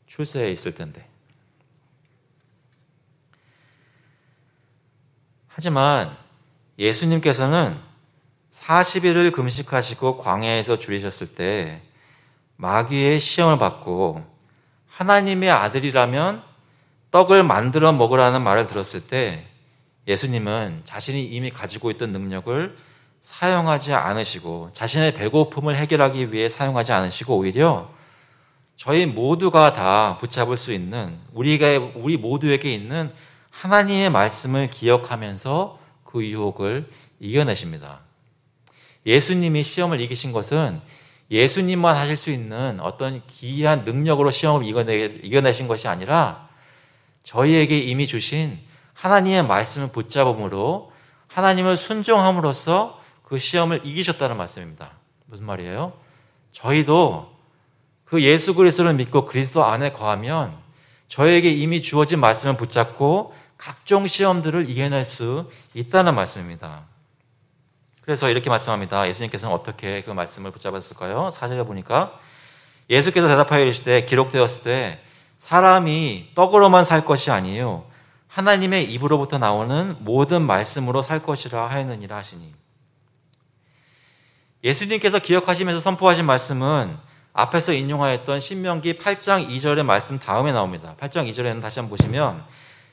출세해 있을 텐데. 하지만 예수님께서는 40일을 금식하시고 광야에서 줄이셨을 때 마귀의 시험을 받고 하나님의 아들이라면 떡을 만들어 먹으라는 말을 들었을 때 예수님은 자신이 이미 가지고 있던 능력을 사용하지 않으시고 자신의 배고픔을 해결하기 위해 사용하지 않으시고 오히려 저희 모두가 다 붙잡을 수 있는 우리 모두에게 있는 하나님의 말씀을 기억하면서 그 유혹을 이겨내십니다. 예수님이 시험을 이기신 것은 예수님만 하실 수 있는 어떤 기이한 능력으로 시험을 이겨내신 것이 아니라 저희에게 이미 주신 하나님의 말씀을 붙잡음으로 하나님을 순종함으로써 그 시험을 이기셨다는 말씀입니다. 무슨 말이에요? 저희도 그 예수 그리스도를 믿고 그리스도 안에 거하면 저에게 이미 주어진 말씀을 붙잡고 각종 시험들을 이겨낼 수 있다는 말씀입니다. 그래서 이렇게 말씀합니다. 예수님께서는 어떻게 그 말씀을 붙잡았을까요? 4절에 보니까 예수께서 대답하여 이르시되 기록되었을 때 사람이 떡으로만 살 것이 아니요 하나님의 입으로부터 나오는 모든 말씀으로 살 것이라 하였느니라 하시니, 예수님께서 기억하시면서 선포하신 말씀은 앞에서 인용하였던 신명기 8장 2절의 말씀 다음에 나옵니다. 8장 2절에는 다시 한번 보시면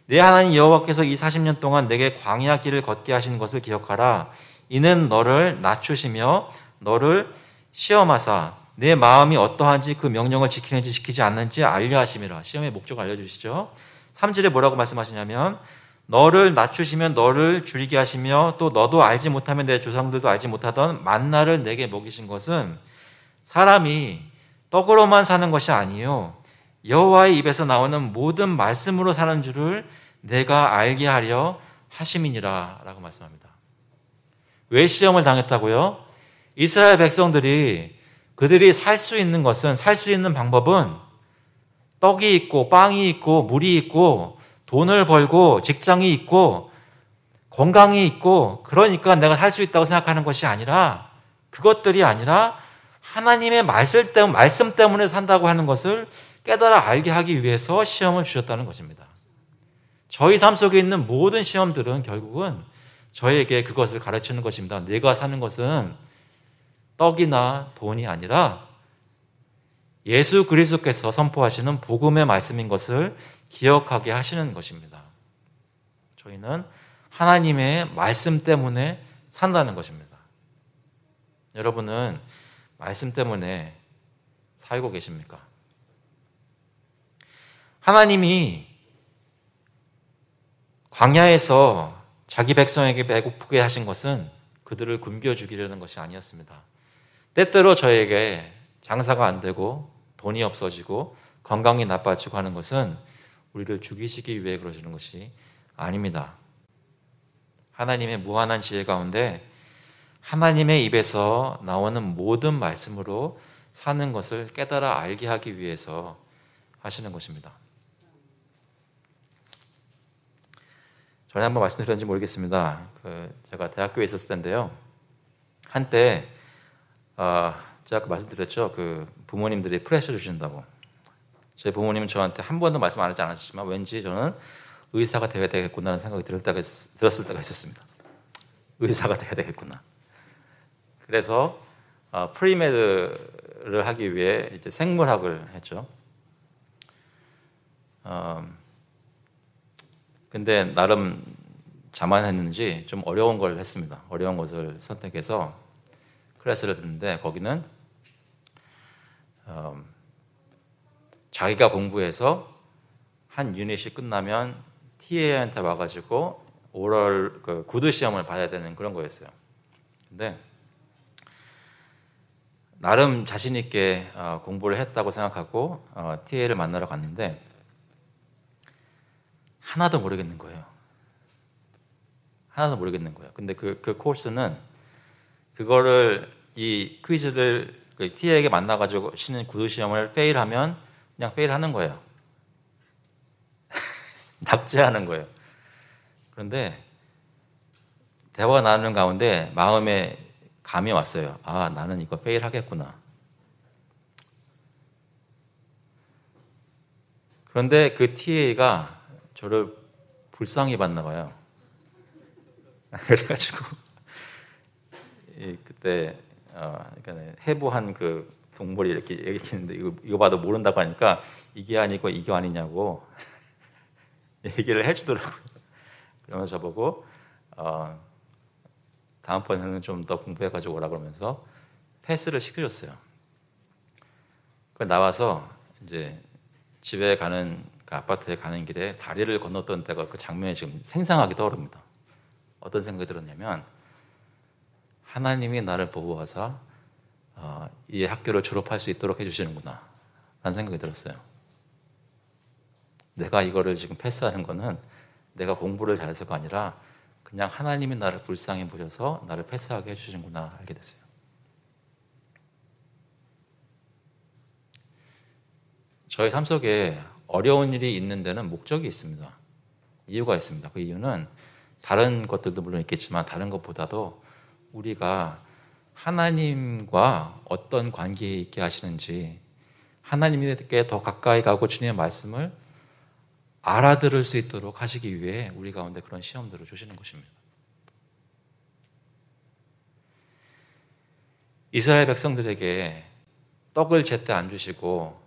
내 하나님 여호와께서 이 40년 동안 내게 광야 길을 걷게 하신 것을 기억하라. 이는 너를 낮추시며 너를 시험하사 내 마음이 어떠한지 그 명령을 지키는지 지키지 않는지 알려 하심이라. 시험의 목적을 알려주시죠. 3절에 뭐라고 말씀하시냐면 너를 낮추시면 너를 줄이게 하시며 또 너도 알지 못하면 내 조상들도 알지 못하던 만나를 내게 먹이신 것은 사람이 떡으로만 사는 것이 아니요 여호와의 입에서 나오는 모든 말씀으로 사는 줄을 내가 알게 하려 하심이니라 라고 말씀합니다. 왜 시험을 당했다고요? 이스라엘 백성들이 그들이 살 수 있는 것은, 살 수 있는 방법은 떡이 있고 빵이 있고 물이 있고 돈을 벌고 직장이 있고 건강이 있고 그러니까 내가 살 수 있다고 생각하는 것이 아니라, 그것들이 아니라 하나님의 말씀 때문에 산다고 하는 것을 깨달아 알게 하기 위해서 시험을 주셨다는 것입니다. 저희 삶 속에 있는 모든 시험들은 결국은 저에게 그것을 가르치는 것입니다. 내가 사는 것은 떡이나 돈이 아니라 예수 그리스도께서 선포하시는 복음의 말씀인 것을 기억하게 하시는 것입니다. 저희는 하나님의 말씀 때문에 산다는 것입니다. 여러분은 말씀 때문에 살고 계십니까? 하나님이 광야에서 자기 백성에게 배고프게 하신 것은 그들을 굶겨 죽이려는 것이 아니었습니다. 때때로 저에게 장사가 안 되고 돈이 없어지고 건강이 나빠지고 하는 것은 우리를 죽이시기 위해 그러시는 것이 아닙니다. 하나님의 무한한 지혜 가운데 하나님의 입에서 나오는 모든 말씀으로 사는 것을 깨달아 알게 하기 위해서 하시는 것입니다. 전에 한번 말씀드렸는지 모르겠습니다. 제가 대학교에 있었을 때인데요. 한때 제가 아까 말씀드렸죠. 부모님들이 프레셔 주신다고. 제 부모님은 저한테 한 번도 말씀 안 하지 않았지만 왠지 저는 의사가 되어야 되겠구나라는 생각이 들었을 때가 있었습니다. 의사가 되어야 되겠구나. 그래서 프리메드를 하기 위해 이제 생물학을 했죠. 근데 나름 자만했는지 좀 어려운 걸 했습니다. 어려운 것을 선택해서 클래스를 듣는데 거기는 자기가 공부해서 한 유닛이 끝나면 TA한테 와가지고 오럴 구두 시험을 봐야 되는 그런 거였어요. 근데 나름 자신 있게 공부를 했다고 생각하고 TA를 만나러 갔는데 하나도 모르겠는 거예요. 하나도 모르겠는 거예요. 근데 그 코र्스는 그거를 이 퀴즈를 TA에게 만나가지고 치는 구두 시험을 페일하면 그냥 페일하는 거예요. 납치하는 거예요. 그런데 대화가 나누는 가운데 마음에 감이 왔어요. 아, 나는 이거 페일하겠구나. 그런데 그 TA가 저를 불쌍히 봤나 봐요. 그래가지고 그때 해부한 그 동물이 이렇게 얘기했는데 이거 봐도 모른다고 하니까 이게 아니고 이게 아니냐고 얘기를 해주더라고요. 그러면서 저보고 다음번에는 좀 더 공부해가지고 오라 그러면서 패스를 시켜줬어요. 그 나와서 이제 집에 가는 그 아파트에 가는 길에 다리를 건넜던 때가 그 장면이 지금 생생하게 떠오릅니다. 어떤 생각이 들었냐면 하나님이 나를 보호하사 이 학교를 졸업할 수 있도록 해주시는구나 라는 생각이 들었어요. 내가 이거를 지금 패스하는 거는 내가 공부를 잘해서가 아니라 그냥 하나님이 나를 불쌍히 보셔서 나를 패스하게 해주시는구나 알게 됐어요. 저희 삶 속에 어려운 일이 있는 데는 목적이 있습니다. 이유가 있습니다. 그 이유는 다른 것들도 물론 있겠지만 다른 것보다도 우리가 하나님과 어떤 관계에 있게 하시는지 하나님께 더 가까이 가고 주님의 말씀을 알아들을 수 있도록 하시기 위해 우리 가운데 그런 시험들을 주시는 것입니다. 이스라엘 백성들에게 떡을 제때 안 주시고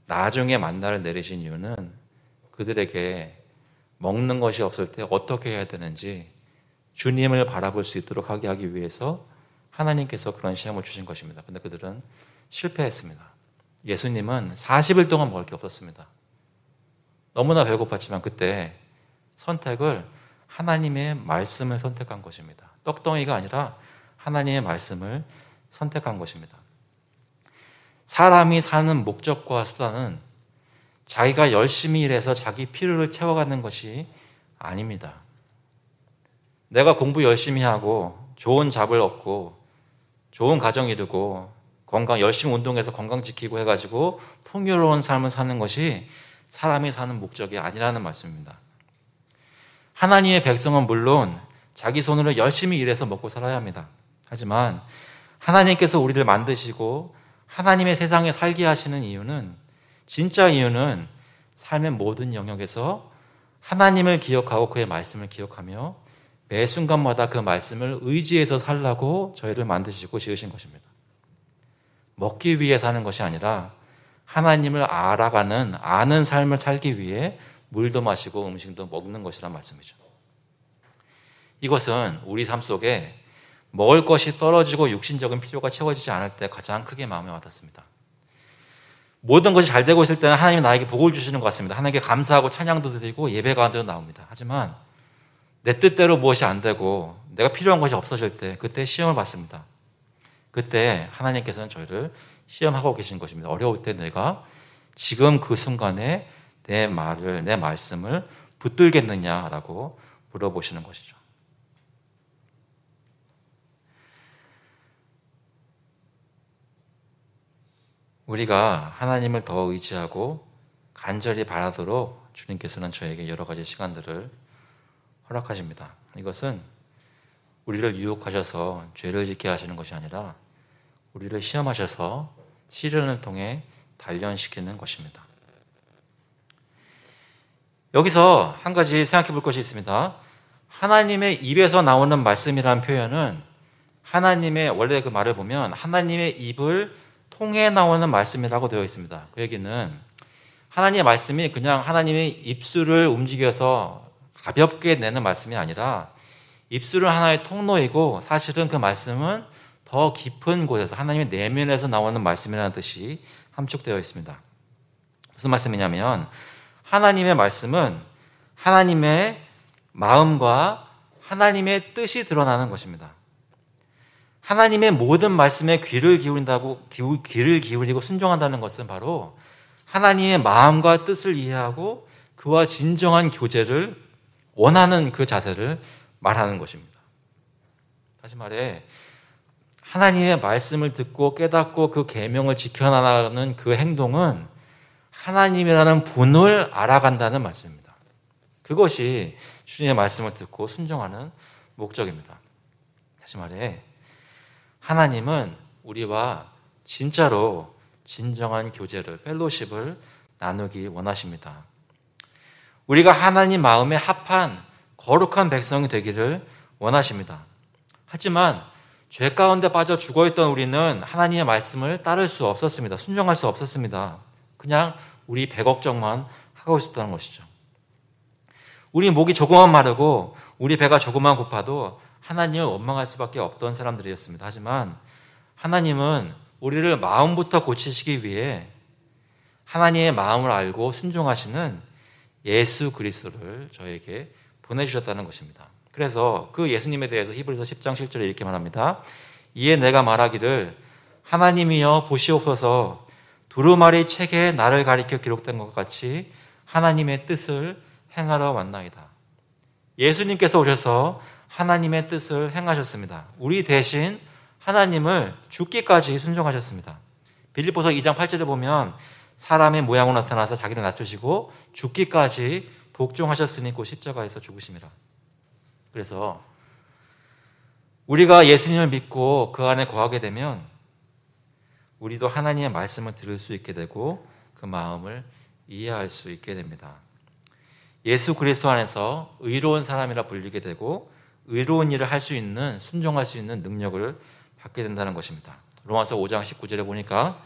나중에 만나를 내리신 이유는 그들에게 먹는 것이 없을 때 어떻게 해야 되는지 주님을 바라볼 수 있도록 하기 위해서 하나님께서 그런 시험을 주신 것입니다. 그런데 그들은 실패했습니다. 예수님은 40일 동안 먹을 게 없었습니다. 너무나 배고팠지만 그때 선택을 하나님의 말씀을 선택한 것입니다. 떡덩이가 아니라 하나님의 말씀을 선택한 것입니다. 사람이 사는 목적과 수단은 자기가 열심히 일해서 자기 필요를 채워가는 것이 아닙니다. 내가 공부 열심히 하고 좋은 잡을 얻고 좋은 가정 이루고 건강 열심히 운동해서 건강 지키고 해가지고 풍요로운 삶을 사는 것이 사람이 사는 목적이 아니라는 말씀입니다. 하나님의 백성은 물론 자기 손으로 열심히 일해서 먹고 살아야 합니다. 하지만 하나님께서 우리를 만드시고 하나님의 세상에 살게 하시는 이유는 진짜 이유는 삶의 모든 영역에서 하나님을 기억하고 그의 말씀을 기억하며 매 순간마다 그 말씀을 의지해서 살라고 저희를 만드시고 지으신 것입니다. 먹기 위해 사는 것이 아니라 하나님을 알아가는 아는 삶을 살기 위해 물도 마시고 음식도 먹는 것이란 말씀이죠. 이것은 우리 삶 속에 먹을 것이 떨어지고 육신적인 필요가 채워지지 않을 때 가장 크게 마음에 와닿습니다. 모든 것이 잘 되고 있을 때는 하나님이 나에게 복을 주시는 것 같습니다. 하나님께 감사하고 찬양도 드리고 예배 가운데도 나옵니다. 하지만 내 뜻대로 무엇이 안 되고 내가 필요한 것이 없어질 때 그때 시험을 받습니다. 그때 하나님께서는 저희를 시험하고 계신 것입니다. 어려울 때 내가 지금 그 순간에 내 말씀을 붙들겠느냐라고 물어보시는 것이죠. 우리가 하나님을 더 의지하고 간절히 바라도록 주님께서는 저에게 여러 가지 시간들을 허락하십니다. 이것은 우리를 유혹하셔서 죄를 짓게 하시는 것이 아니라 우리를 시험하셔서 시련을 통해 단련시키는 것입니다. 여기서 한 가지 생각해 볼 것이 있습니다. 하나님의 입에서 나오는 말씀이라는 표현은 하나님의 원래 그 말을 보면 하나님의 입을 통해 나오는 말씀이라고 되어 있습니다. 그 얘기는 하나님의 말씀이 그냥 하나님의 입술을 움직여서 가볍게 내는 말씀이 아니라 입술은 하나의 통로이고 사실은 그 말씀은 더 깊은 곳에서 하나님의 내면에서 나오는 말씀이라는 뜻이 함축되어 있습니다. 무슨 말씀이냐면 하나님의 말씀은 하나님의 마음과 하나님의 뜻이 드러나는 것입니다. 하나님의 모든 말씀에 귀를 기울이고 순종한다는 것은 바로 하나님의 마음과 뜻을 이해하고 그와 진정한 교제를 원하는 그 자세를 말하는 것입니다. 다시 말해 하나님의 말씀을 듣고 깨닫고 그 계명을 지켜나가는 그 행동은 하나님이라는 분을 알아간다는 말씀입니다. 그것이 주님의 말씀을 듣고 순종하는 목적입니다. 다시 말해 하나님은 우리와 진짜로 진정한 교제를, 펠로십을 나누기 원하십니다. 우리가 하나님 마음에 합한 거룩한 백성이 되기를 원하십니다. 하지만 죄 가운데 빠져 죽어있던 우리는 하나님의 말씀을 따를 수 없었습니다. 순종할 수 없었습니다. 그냥 우리 배 걱정만 하고 있었다는 것이죠. 우리 목이 조금만 마르고 우리 배가 조금만 고파도 하나님을 원망할 수밖에 없던 사람들이었습니다. 하지만 하나님은 우리를 마음부터 고치시기 위해 하나님의 마음을 알고 순종하시는 예수 그리스도를 저에게 보내주셨다는 것입니다. 그래서 그 예수님에 대해서 히브리서 10장 7절에 이렇게 말합니다. 이에 내가 말하기를 하나님이여 보시옵소서 두루마리 책에 나를 가리켜 기록된 것 같이 하나님의 뜻을 행하러 왔나이다. 예수님께서 오셔서 하나님의 뜻을 행하셨습니다. 우리 대신 하나님을 죽기까지 순종하셨습니다. 빌립보서 2장 8절에 보면 사람의 모양으로 나타나서 자기를 낮추시고 죽기까지 복종하셨으니 곧 십자가에서 죽으심이라. 그래서 우리가 예수님을 믿고 그 안에 거하게 되면 우리도 하나님의 말씀을 들을 수 있게 되고 그 마음을 이해할 수 있게 됩니다. 예수 그리스도 안에서 의로운 사람이라 불리게 되고 의로운 일을 할 수 있는, 순종할 수 있는 능력을 받게 된다는 것입니다. 로마서 5장 19절에 보니까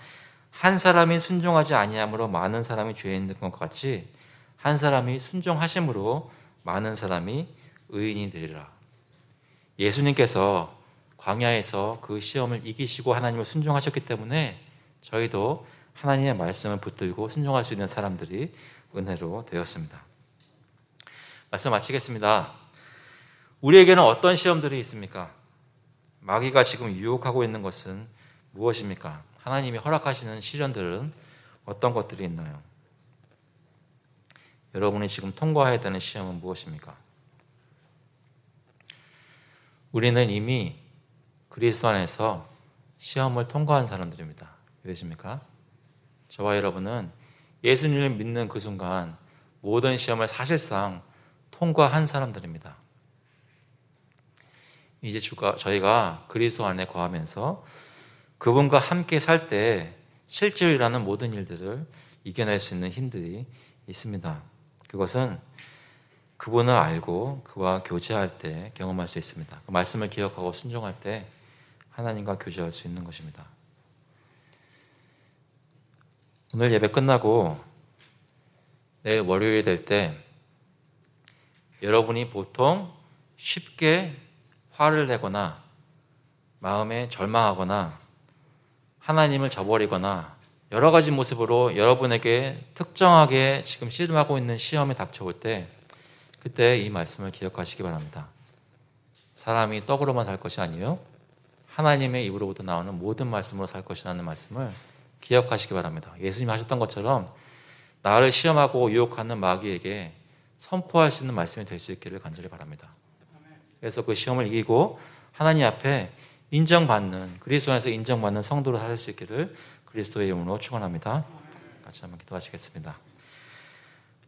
한 사람이 순종하지 아니함으로 많은 사람이 죄에 있는 것 같이 한 사람이 순종하심으로 많은 사람이 의인이 되리라. 예수님께서 광야에서 그 시험을 이기시고 하나님을 순종하셨기 때문에 저희도 하나님의 말씀을 붙들고 순종할 수 있는 사람들이 은혜로 되었습니다. 말씀 마치겠습니다. 우리에게는 어떤 시험들이 있습니까? 마귀가 지금 유혹하고 있는 것은 무엇입니까? 하나님이 허락하시는 시련들은 어떤 것들이 있나요? 여러분이 지금 통과해야 되는 시험은 무엇입니까? 우리는 이미 그리스도 안에서 시험을 통과한 사람들입니다. 그러십니까? 저와 여러분은 예수님을 믿는 그 순간 모든 시험을 사실상 통과한 사람들입니다. 이제 저희가 그리스도 안에 거하면서 그분과 함께 살 때 실제로 일어나는 모든 일들을 이겨낼 수 있는 힘들이 있습니다. 그것은 그분을 알고 그와 교제할 때 경험할 수 있습니다. 그 말씀을 기억하고 순종할 때 하나님과 교제할 수 있는 것입니다. 오늘 예배 끝나고 내일 월요일이 될 때 여러분이 보통 쉽게 화를 내거나 마음에 절망하거나 하나님을 저버리거나 여러 가지 모습으로 여러분에게 특정하게 지금 씨름하고 있는 시험이 닥쳐올 때 그때 이 말씀을 기억하시기 바랍니다. 사람이 떡으로만 살 것이 아니요 하나님의 입으로부터 나오는 모든 말씀으로 살 것이라는 말씀을 기억하시기 바랍니다. 예수님이 하셨던 것처럼 나를 시험하고 유혹하는 마귀에게 선포할 수 있는 말씀이 될 수 있기를 간절히 바랍니다. 그래서 그 시험을 이기고 하나님 앞에 인정받는, 그리스도 안에서 인정받는 성도로 살 수 있기를 그리스도의 이름으로 축원합니다. 같이 한번 기도하시겠습니다.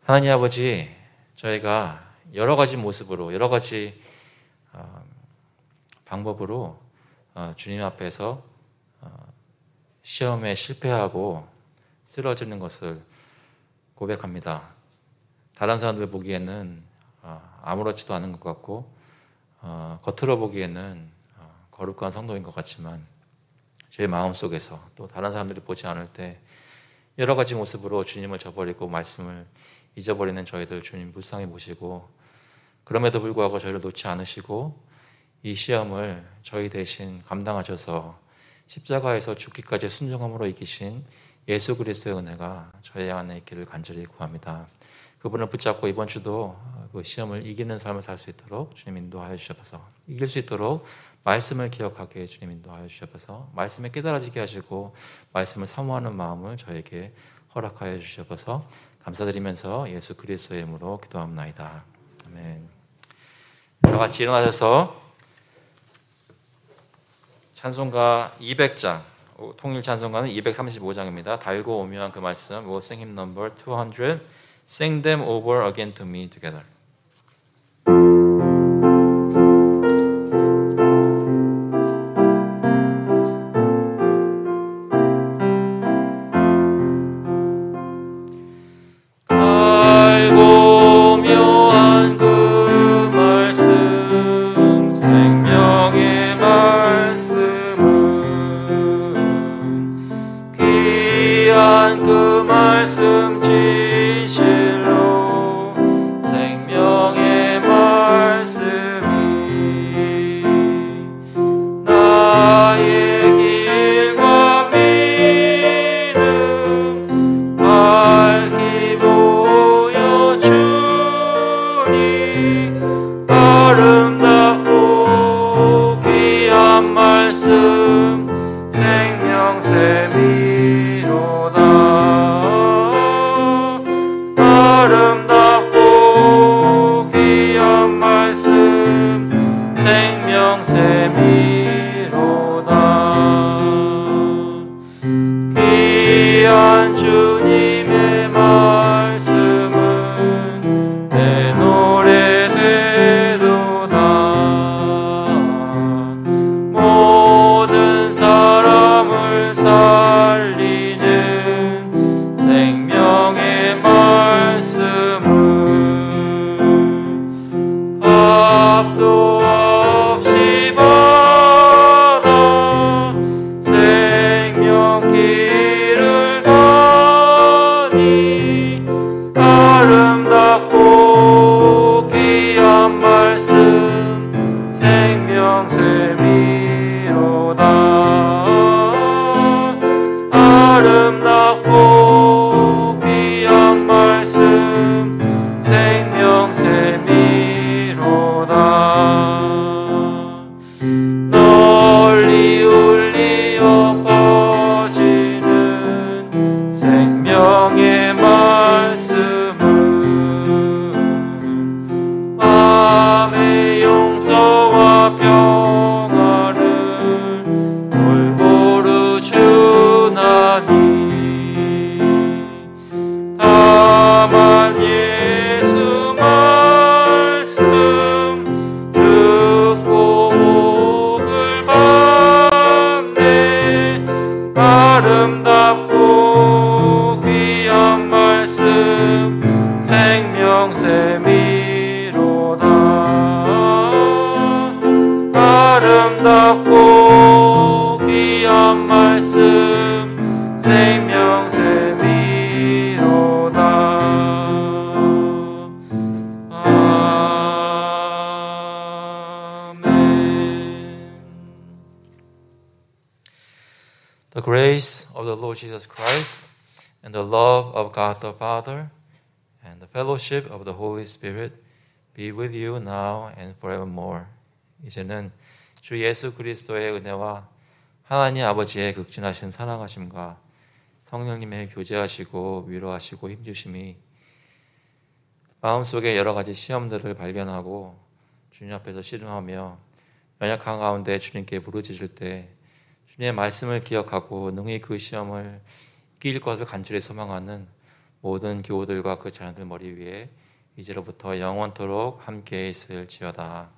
하나님 아버지, 저희가 여러 가지 모습으로, 여러 가지 방법으로 주님 앞에서 시험에 실패하고 쓰러지는 것을 고백합니다. 다른 사람들 보기에는 아무렇지도 않은 것 같고 겉으로 보기에는 거룩한 성도인 것 같지만 제 마음속에서 또 다른 사람들이 보지 않을 때 여러 가지 모습으로 주님을 저버리고 말씀을 잊어버리는 저희들 주님 불쌍히 보시고, 그럼에도 불구하고 저희를 놓지 않으시고 이 시험을 저희 대신 감당하셔서 십자가에서 죽기까지 순종함으로 이기신 예수 그리스도의 은혜가 저희 안에 있기를 간절히 구합니다. 그분을 붙잡고 이번 주도 그 시험을 이기는 삶을 살 수 있도록 주님 인도하여 주셔서, 이길 수 있도록 말씀을 기억하게 주님 인도하여 주셔서, 말씀에 깨달아지게 하시고 말씀을 사모하는 마음을 저에게 허락하여 주셔서 감사드리면서 예수 그리스도의 이름으로 기도합나이다. 아멘. 다 같이 일어나셔서 찬송가 200장, 통일 찬송가는 235장입니다. 달고 오묘한 그 말씀, We'll sing hymn number 200, Sing them over again to me together. The grace of the Lord Jesus Christ and the love of God the Father and the fellowship of the Holy Spirit be with you now and forevermore. 이제는 주 예수 그리스도의 은혜와 하나님 아버지의 극진하신 사랑하심과 성령님의 교제하시고 위로하시고 힘주심이 마음속에 여러 가지 시험들을 발견하고 주님 앞에서 씨름하며 연약한 가운데 주님께 부르짖을 때 주님의 말씀을 기억하고 능히 그 시험을 이길 것을 간절히 소망하는 모든 교우들과 그 자녀들 머리 위에 이제로부터 영원토록 함께 있을지어다.